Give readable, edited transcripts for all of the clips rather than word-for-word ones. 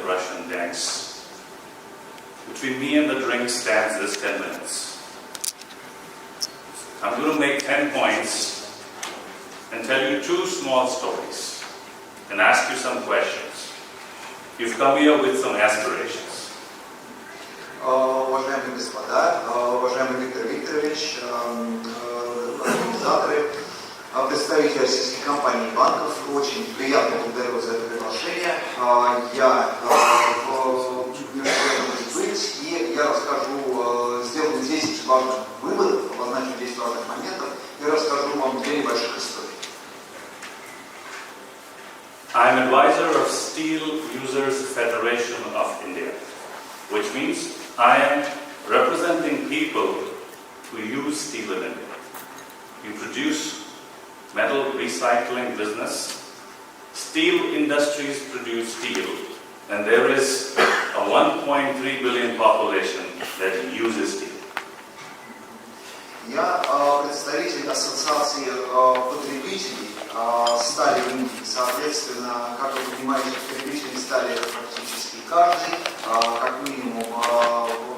the Russian tanks. Between me and the drink stands this 10 minutes. I'm going to make 10 points and tell you 2 small stories and ask you some questions. You've come here with some aspirations. Уважаемые господа, уважаемый Виктор Викторович, организаторы, представители российских компаний и банков, очень приятно благодарю за это приглашение. Я может быть, и я расскажу, сделаю 10 важных выводов, обозначу 10 важных моментов и расскажу вам 2 небольших историй. I'm advisor of Steel Users Federation of India, which means I am representing people who use steel in India. You produce metal recycling business. Steel industries produce steel, and there is a 1.3 billion population that uses steel. Я представитель ассоциации потребителей стали в Индии. Соответственно, как вы понимаете, потребителей стали практически каждый, как минимум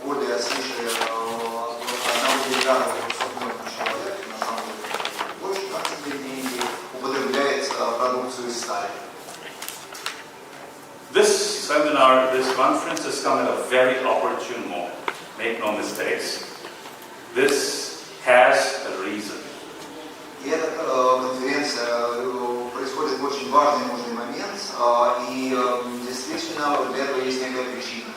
более свыше 1 миллиарда 200 миллионов человек, на самом деле больше 20 Индии употребляет продукцию из стали. This seminar, this conference has come at a very opportune moment. Make no mistakes. This has a reason. И эта конференция происходит в очень важный и нужный момент, и действительно для этого есть некая причина.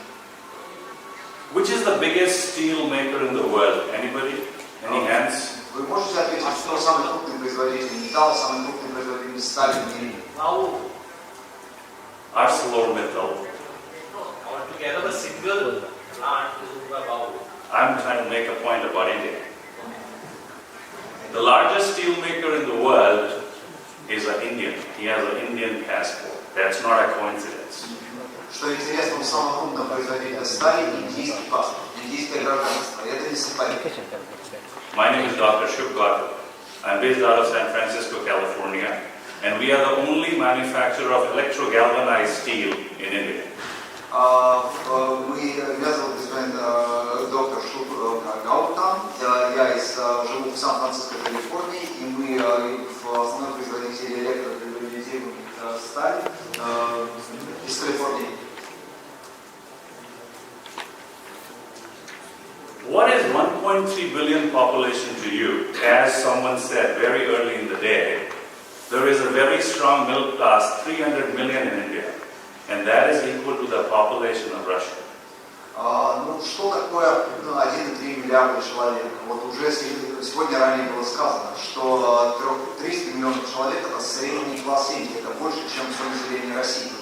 Which is the biggest steel maker in the world? Anybody? Any hands? Вы можете ответить, кто самый крупный производитель металла, самый крупный производитель стали в мире? ArcelorMittal. Altogether the single plant is about. I'm trying to make a point about India. The largest steel maker in the world is an Indian. He has an Indian passport. That's not a coincidence. Что интересно, у самого крупного производителя стали индийский паспорт, индийское гражданство. Это не совпадение. My name is Dr. Shubh Gautam. I'm based out of San Francisco, California, and we are the only manufacturer of electro-galvanized steel in India. Меня зовут господин доктор Шуб Гаутам. Я живу в Сан-Франциско, Калифорнии, и мы основной производитель электрогальванизированной стали из Калифорнии. What is 1.3 billion population to you? As someone said very early in the day, there is a very strong middle class, 300 million in India, and that is equal to the population of Russia. Что такое 1,3 миллиарда человек? Вот уже сегодня ранее было сказано, что 300 миллионов человек это средний класс Индии, это больше, чем все население России.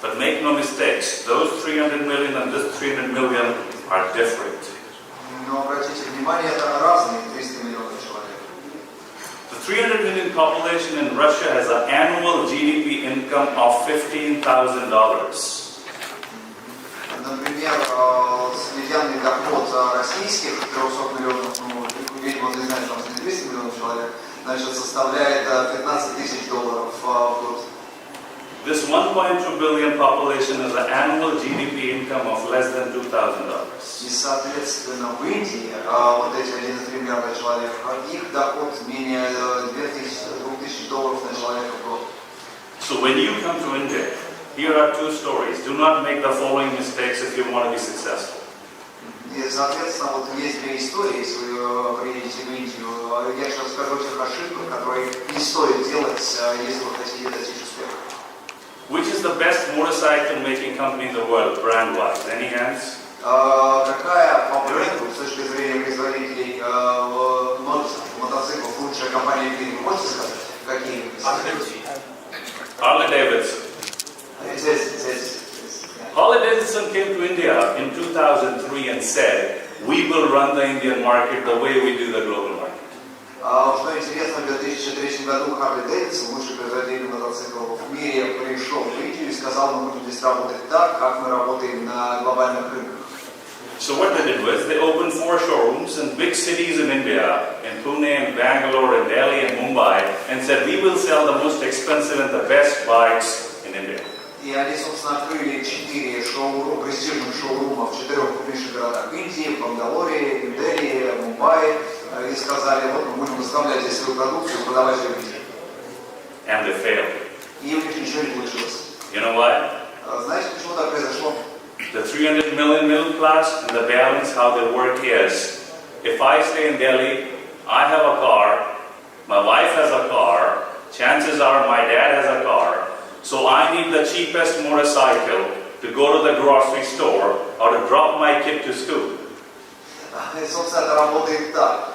But make no mistakes, those 300 million and this 300 million are different. Но обратите внимание, это разные 300 миллионов человек. The 300 million population in Russia has an annual GDP income of $15,000. Например, медианный доход российских 300 миллионов, видимо, вы знаете, там 200 миллионов человек, значит, составляет $15 000 в год. This 1.2 billion population has an annual GDP income of less than $2,000. И, соответственно, в Индии вот эти 1,3 миллиарда человек, их доход менее $2,000 на человека в год. So when you come to India, here are 2 stories. Do not make the following mistakes if you want to be successful. И, соответственно, вот есть 2 истории, если вы приедете в Индию. Я сейчас расскажу о тех ошибках, которые не стоит делать, если вы хотите достичь успеха. Which is the best motorcycle making company in the world, brand-wise? Any hands? Какая по бренду, с точки зрения производителей мотоциклов, лучшая компания в мире? Можете сказать, какие? Harley Davidson. Здесь. Harley Davidson came to India in 2003 and said, we will run the Indian market the way we do the global market. Что интересно, в 2003 году Харли Дэвидсон, лучший производитель мотоциклов в мире, пришел в Индию и сказал, мы будем здесь работать так, как мы работаем на глобальных рынках. So what they did was they opened 4 showrooms in big cities in India, in Pune and Bangalore and Delhi and Mumbai, and said we will sell the most expensive and the best bikes in India. И они, собственно, открыли 4 престижных шоурума в 4 крупнейших городах Индии, Бангалоре, Нью-Дели, Мумбаи. И сказали, вот мы будем выставлять здесь свою продукцию, продавать ее везде. And they failed. И у них ничего не получилось. You know why? Знаете, почему так произошло? The 300 million middle class and the balance how they work is, if I stay in Delhi, I have a car, my wife has a car, chances are my dad has a car, so I need the cheapest motorcycle to go to the grocery store or to drop my kid to school. И, собственно, это работает так.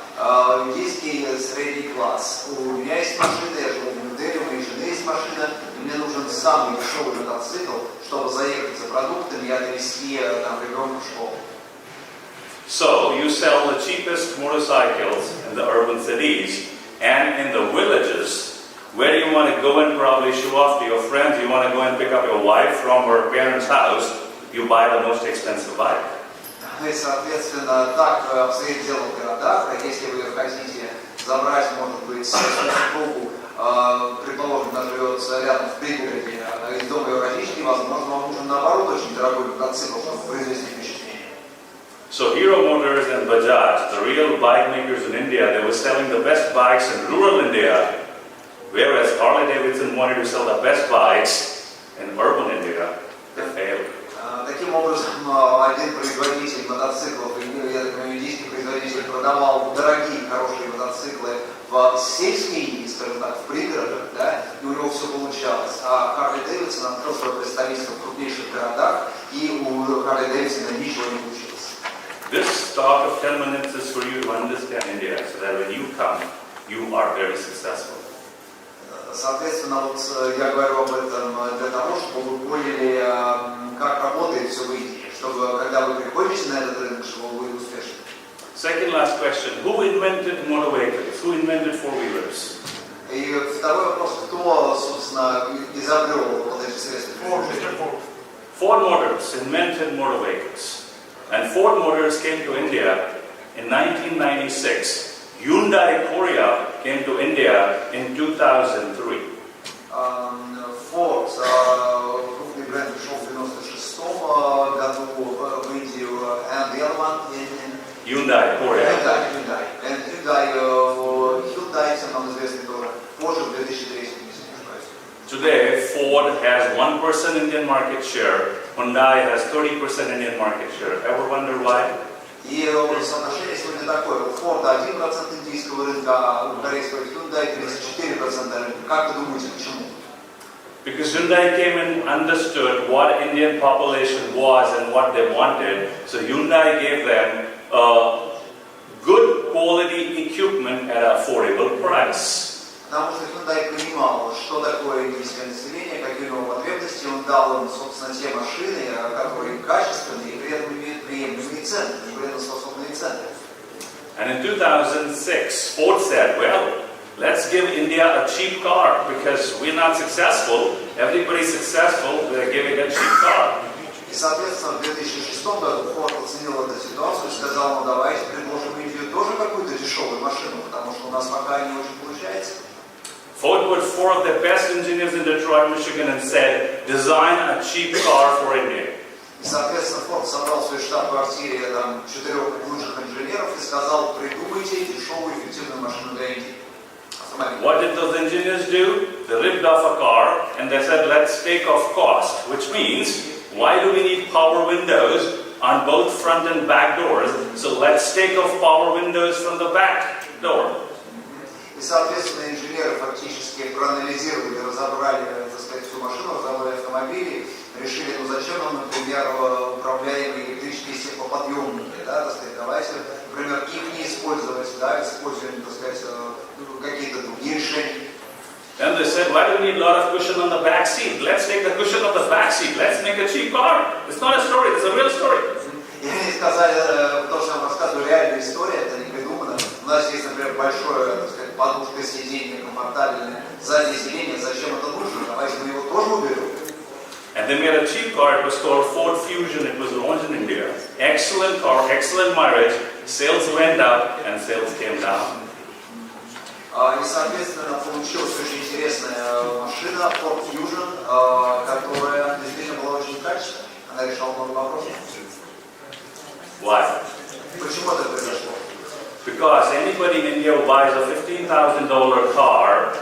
Индийский средний класс. У меня есть машина, я живу в Нью-Дели, у моей жены есть машина, и мне нужен самый дешевый мотоцикл, чтобы заехать за продуктами и отвезти там ребенка в школу. So you sell the cheapest motorcycles in the urban cities, and in the villages, where you want to go and probably show off to your friends, you want to go and pick up your wife from her parents' house, you buy the most expensive bike. И, соответственно, так обстоит дело в городах, а если вы хотите забрать, может быть, свою супругу, предположим, она живет рядом в пригороде, из дома ее родителей, возможно, вам нужен, наоборот, очень дорогой мотоцикл, чтобы произвести впечатление. So Hero Motors and Bajaj, the real bike makers in India, they were selling the best bikes in rural India, whereas Harley Davidson wanted to sell the best bikes in urban India. They failed. Таким образом, один производитель мотоциклов, я так понимаю, индийский производитель, продавал дорогие, хорошие мотоциклы в сельской Индии, скажем так, в пригородах, да, и у него все получалось. А Харли Дэвидсон открыл свое представительство в крупнейших городах, и у Харли Дэвидсона ничего не получилось. This talk of 10 minutes is for you to understand India, so that when you come, you are very successful. Соответственно, вот я говорю об этом для того, чтобы вы поняли, как работает все в Индии, чтобы, когда вы приходите на этот рынок, чтобы вы были успешны. Second last question, who invented motor vehicles? Who invented four-wheelers? И второй вопрос, кто, собственно, изобрел вот эти средства? Ford Motors invented motor vehicles. And Ford Motors came to India in 1996. Hyundai Korea came to India in 2003. Ford, крупный бренд, пришел в 96 году в Индию, and the other one in Hyundai Korea. Hyundai. And Hyundai, всем нам известный тоже, позже в 2003, если не ошибаюсь. Today, Ford has 1% Indian market share. Hyundai has 30% Indian market share. Ever wonder why? И соотношение сегодня такое. У Форда 1% индийского рынка, а у корейского Hyundai 34% рынка. Как вы думаете, почему? Because Hyundai came and understood what Indian population was and what they wanted. So Hyundai gave them good quality equipment at an affordable price. Потому что Hyundai понимал, что такое индийское население, какие у него потребности, он дал им, собственно, те машины, которые качественные и при этом имеют приемлемые цены, конкурентоспособные цены. And in 2006, Ford said, well, let's give India a cheap car because we're not successful. Everybody's successful, we're giving a cheap car. И, соответственно, в 2006 году Ford оценил эту ситуацию и сказал, ну давайте предложим Индию тоже какую-то дешевую машину, потому что у нас пока не очень получается. Ford put 4 of the best engineers in Detroit, Michigan and said, design a cheap car for India. И, соответственно, Форд собрал в своей штаб-квартире 4 лучших инженеров и сказал, придумайте дешевую эффективную машину для Индии. What did those engineers do? They ripped off a car and they said, let's take off cost, which means, why do we need power windows on both front and back doors? So let's take off power windows from the back door. И, соответственно, инженеры фактически проанализировали, разобрали, так сказать, всю машину, разобрали автомобили, решили, ну зачем нам, например, управляемые электрические стеклоподъемники, да, так сказать, давайте, например, их не использовать, да, используем, так сказать, какие-то другие решения. Then they said, why do we need a lot of cushion on the back seat? Let's take the cushion of the back seat. Let's make a cheap car. It's not a story, it's a real story. И они сказали, то, что я вам рассказываю, реальная история, это не придумано. У нас есть, например, большое, так сказать, подушка сиденье, комфортабельное, заднее сиденье, зачем это нужно? Давайте мы его тоже уберем. And they made a cheap car, it was called Ford Fusion, it was launched in India. Excellent car, excellent mileage, sales went up and sales came down. И, соответственно, получилась очень интересная машина Ford Fusion, которая она решала много вопросов. Why? Почему это произошло? Because anybody in India who buys a $15,000 car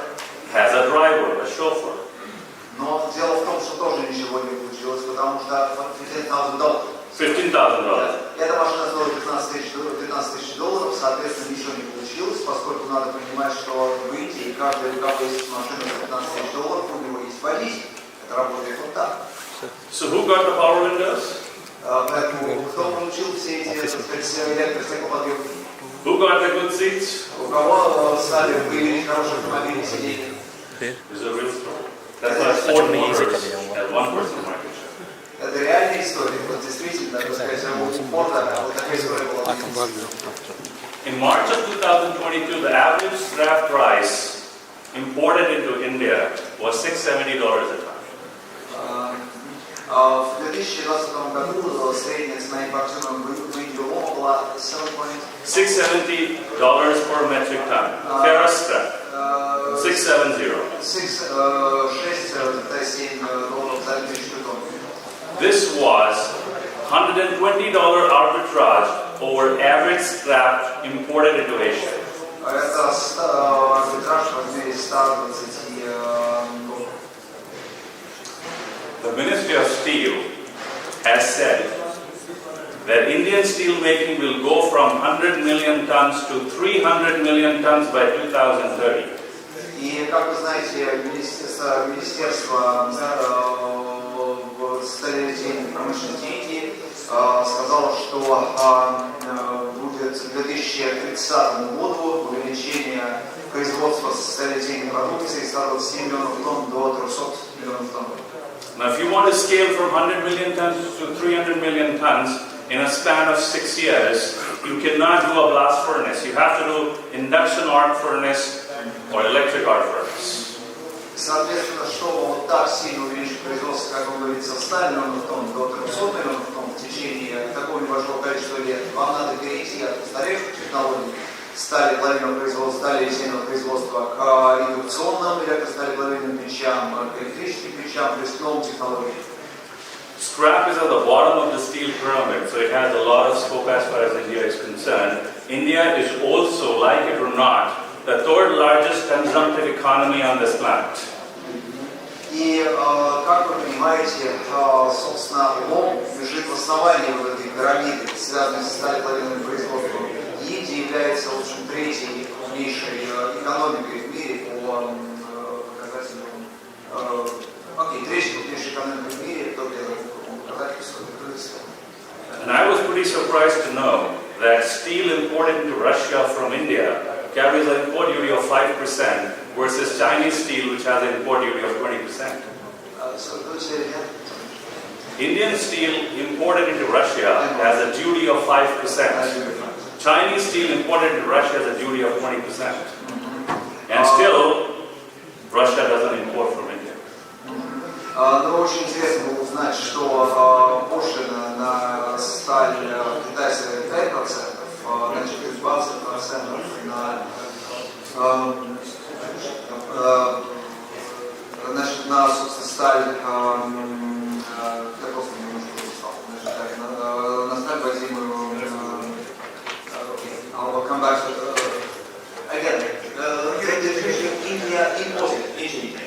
has a driver, a chauffeur. Но дело в том, что тоже ничего не получилось, потому что $15,000. $15,000. Эта машина стоила $15 тысяч, соответственно, ничего не получилось, поскольку надо понимать, что в Индии каждый, у кого есть машина за $15 тысяч, у него есть водитель. Это работает вот так. So who got the power windows? Поэтому кто получил все эти, так сказать, электростеклоподъемники? Who got the good seats? У кого стали появились хорошие автомобили сиденья? Is it a real story? That's why Ford Motors has 1% market share. Это реальная история. Вот действительно, так сказать, у Форда вот такая история была. In March of 2022, the average scrap price imported into India was $670 a ton. В 2020 году средняя цена импортируемого в Индию лома была $670 per metric ton. Ferrous scrap. 670. $607 за 1000 тонн. This was $120 arbitrage over average scrap imported into Asia. Это арбитраж в размере 120 долларов. The Ministry of Steel has said that Indian steel making will go from 100 million tons to 300 million tons by 2030. И, как вы знаете, Министерство сталелитейной промышленности Индии сказало, что будет к 2030 году увеличение производства сталелитейной продукции с 127 миллионов тонн до 300 миллионов тонн. Now, if you want to scale from 100 million tons to 300 million tons in a span of 6 years, you cannot do a blast furnace. You have to do induction arc furnace or electric arc furnace. Соответственно, чтобы вот так сильно увеличить производство, как говорится, 100 миллионов тонн до 300 миллионов тонн в течение такого небольшого количества лет, вам надо перейти от устаревших технологий стали плавильного производства, стали литейного производства к индукционным электросталеплавильным печам, к электрическим печам, то есть к новым технологиям. Scrap is at the bottom of the steel pyramid, so it has a lot of scope as far as India is concerned. India is also, like it or not, the third largest consumptive economy on this planet. И, как вы понимаете, собственно, лом лежит в основании вот этой пирамиды, связанной со сталеплавильным производством. Индия является, в общем, третьей крупнейшей экономикой в мире по показателям. Третьей крупнейшей экономикой в мире, только по показателю стоимости. And I was pretty surprised to know that steel imported into Russia from India carries an import duty of 5% versus Chinese steel, which has an import duty of 20%. Indian steel imported into Russia has a duty of 5%. Chinese steel imported into Russia has a duty of 20%. And still, Russia doesn't import from India. Но очень интересно было узнать, что пошлина на сталь китайская 5%, значит 20% на собственно, сталь, на сталь возимую, I'll come back to again, India imported anything.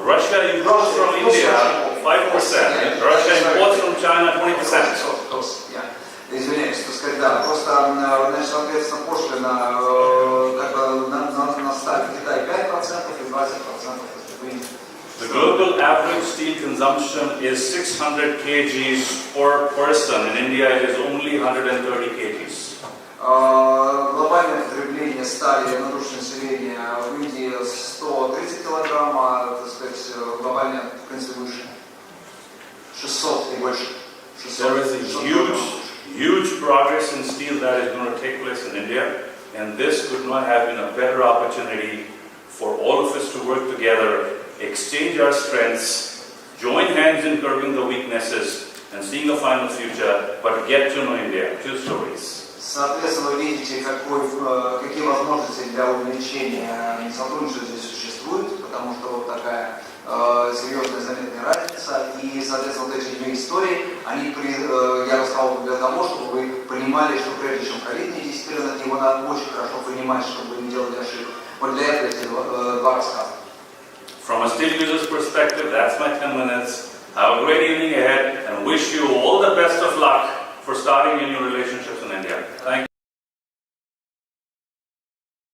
Russia imports from India 5%, Russia imports from China 20%. Извиняюсь, так сказать, да, просто, значит, соответственно, пошлина на сталь в Китае 5% и 20% в Индии. The global average steel consumption is 600 kgs per person. In India, it is only 130 kgs. Глобальное потребление стали на душу населения в Индии 130 килограмм, а, так сказать, глобально, в принципе, выше. 600 и больше. There is a huge progress in steel that is going to take place in India, and this could not have been a better opportunity for all of us to work together, exchange our strengths, join hands in curbing the weaknesses, and seeing a final future, but get to know India. Two stories. Соответственно, вы видите, какие возможности для увеличения сотрудничества здесь существуют, потому что вот такая серьезная заметная разница. И, соответственно, вот эти две истории, Я рассказал для того, чтобы вы понимали, что прежде чем ходить на 10 рынок, его надо очень хорошо понимать, чтобы не делать ошибок. Вот для этого эти два рассказа. From a steel user's perspective, that's my 10 minutes. Have a great evening ahead and wish you all the best of luck for starting your new relationships in India. Thank you.